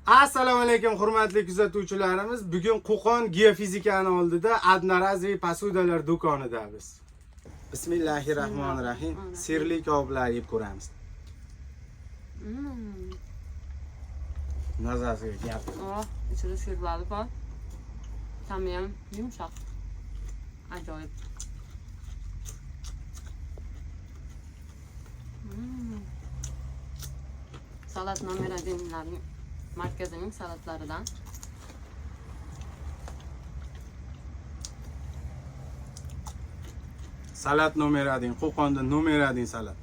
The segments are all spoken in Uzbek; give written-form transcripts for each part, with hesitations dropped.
Assalomu alaykum hurmatli kuzatuvchilarimiz. Bugun Qo'qon geofizikani oldida Adnaraziy posudalar do'konidamiz. Bismillahirrohmanirrohim. Sirli koboblar yeb ko'ramiz. Mazasiga gap. İçeri sirlari bor. Tamam, yumshoq. Ajoyib. Salat nomeradinlarning markazining salatlaridan. Salat nomeradin, Qo'qonda nomeradin salat.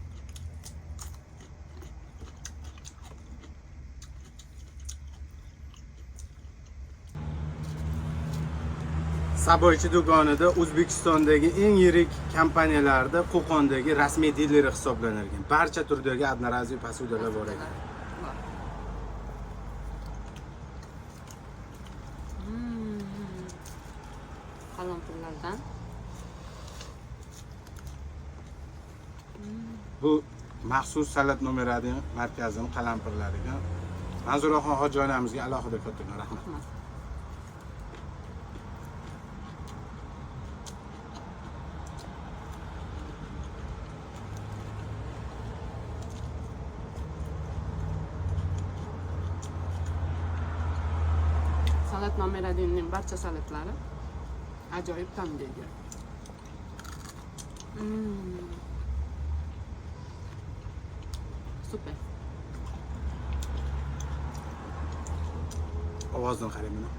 Saboychi do'konida O'zbekistondagi eng yirik kompaniyalarda Qo'qondagi rasmiy dileri hisoblanadigan barcha turdagi Adnaraziy posudalar bor ekan. Qalampirlardan. Bu maxsus salat nomeradin markazining qalampirlariga Manzuraxon hoji onamizga alohida kattakon rahmat. Salat nomeradinning barcha salatlari ajoyib tamga ega. Super. Ovozdan qarang buni.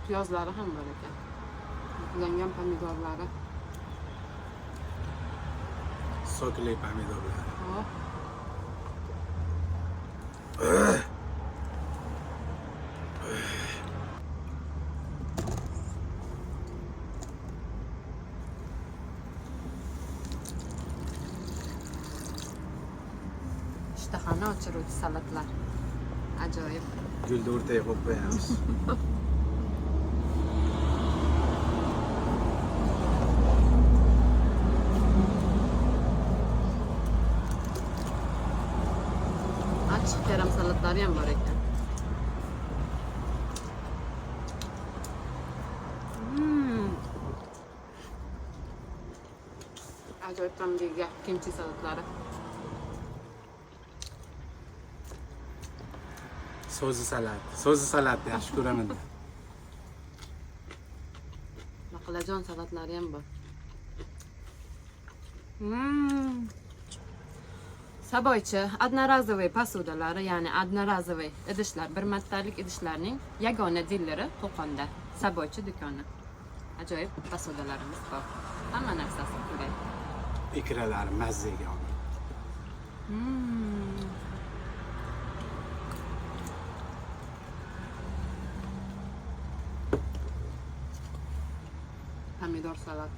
Piyozlari ham bor ekan. Bulangan pomidorlari. Sokli pomidorlar. Ishtahani ochiruvchi salatlar. Ajoyib. Gulni o'rtaga qo'yib qo'yamiz. Achchiq karam salatlari ham bor ekan. Ajoyib tamga ega kimchi salatlari. So'zi salat yaxshi ko'raman. Baqlajon salatlari ham bor. Saboychi Adnaraziy posudalari, ya'ni Adnaraziy idishlar, bir martalik idishlarning yagona dilleri Qo'qonda. Saboychi do'koni. Ajoyib posudalarimiz bor. Hamma narsasi qulay. Ikralari mazzaga oldi. Pomidor salat.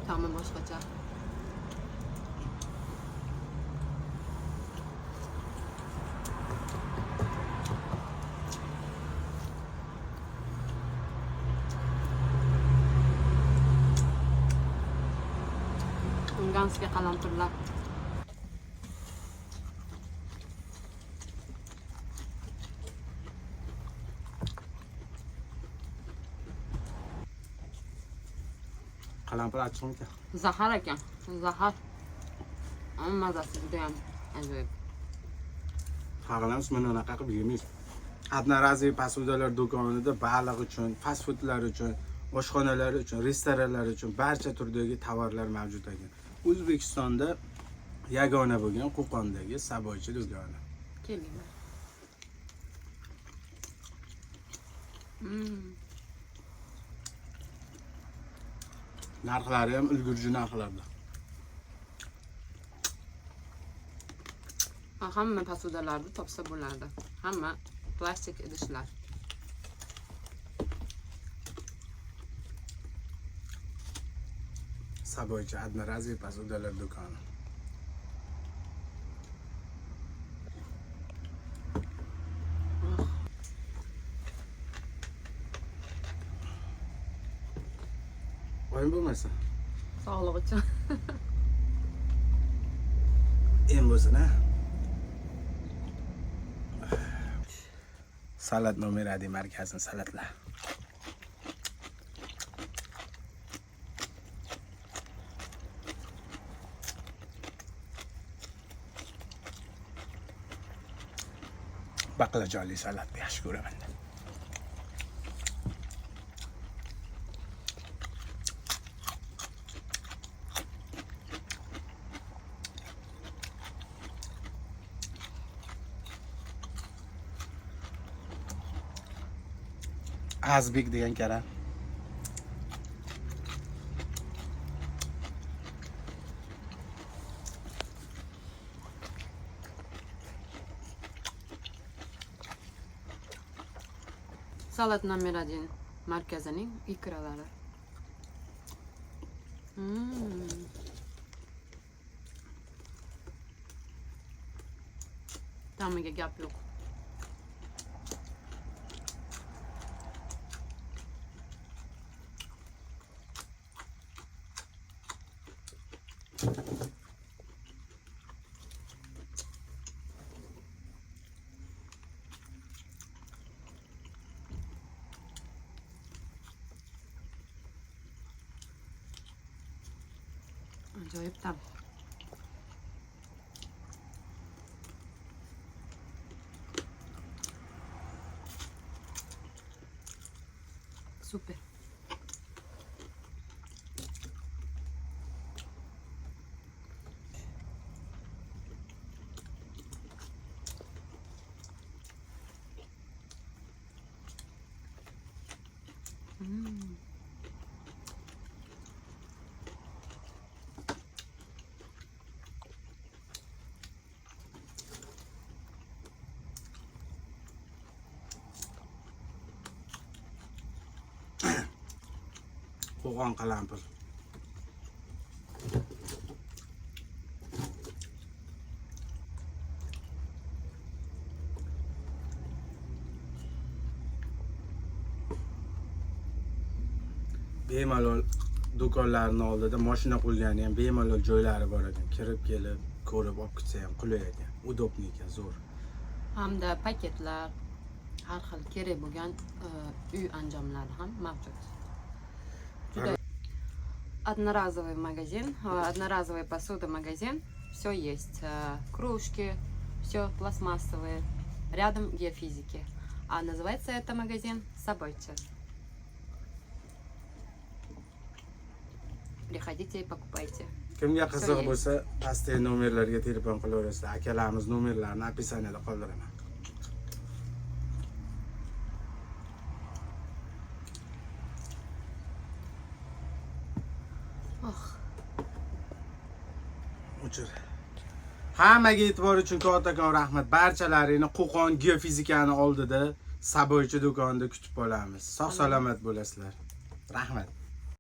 Ta'mi boshqacha. Unganskiy qalampirlar. Qalampir achchiqmi ekan? Zahar ekan. Zahar. Amma mazasi juda ham ajoyib. Xalqimiz mana unaqa qilib yemaymiz. Adnaraziy posudalar do'konida baliq uchun, fast foodlar uchun, oshxonalar uchun, restoranlar uchun barcha turdagi tovarlar mavjud ekan. O'zbekistonda yagona bo'lgan Qo'qondagi Saboychi do'koni. Kelinglar. Narxlari ham ulgurji narxlarda. Hamma posudalarni topsa bo'lardi. Hamma plastik idishlar. Saboychi Adnaraziy posudalar do'koni. Ichmang bo'lmasa. Sog'liq uchun. Em bo'lsin, ha? Salat nomeradi markazin salatlar. Baqlajonli salatni yaxshi ko'raman. Azbek degan kara. Salat номер 1 markazining ikralari. Ta'miga gap yo'q. Ajoyib ta'm. Super. Qo'g'on qalampir. Bemalol do'konlarning oldida mashina qo'ygani ham bemalol joylari bor ekan. Kirib kelib, ko'rib olib ketsa ham qulay ekan. Udobniy ekan, zo'r. Hamda paketlar, har xil kerak bo'lgan uy anjomlari ham mavjud. Juda одноразовый магазин, одноразовая посуда магазин. Все есть. Кружки, все пластмассовые. Рядом геофизики. А называется это магазин Sabojcha. Приходите и покупайте. Kimga qiziq bo'lsa, pastdagi nomerlarga telefon qilaverasizlar. Akalarimiz nomerlarini описаниеda qoldiraman. O'chir. Hammaga e'tibor uchun kattakon rahmat. Barchalaringni Qo'qon geofizikani oldida Sabojcha do'konida kutib qolamiz. Sog' salomat bo'lasizlar. Rahmat.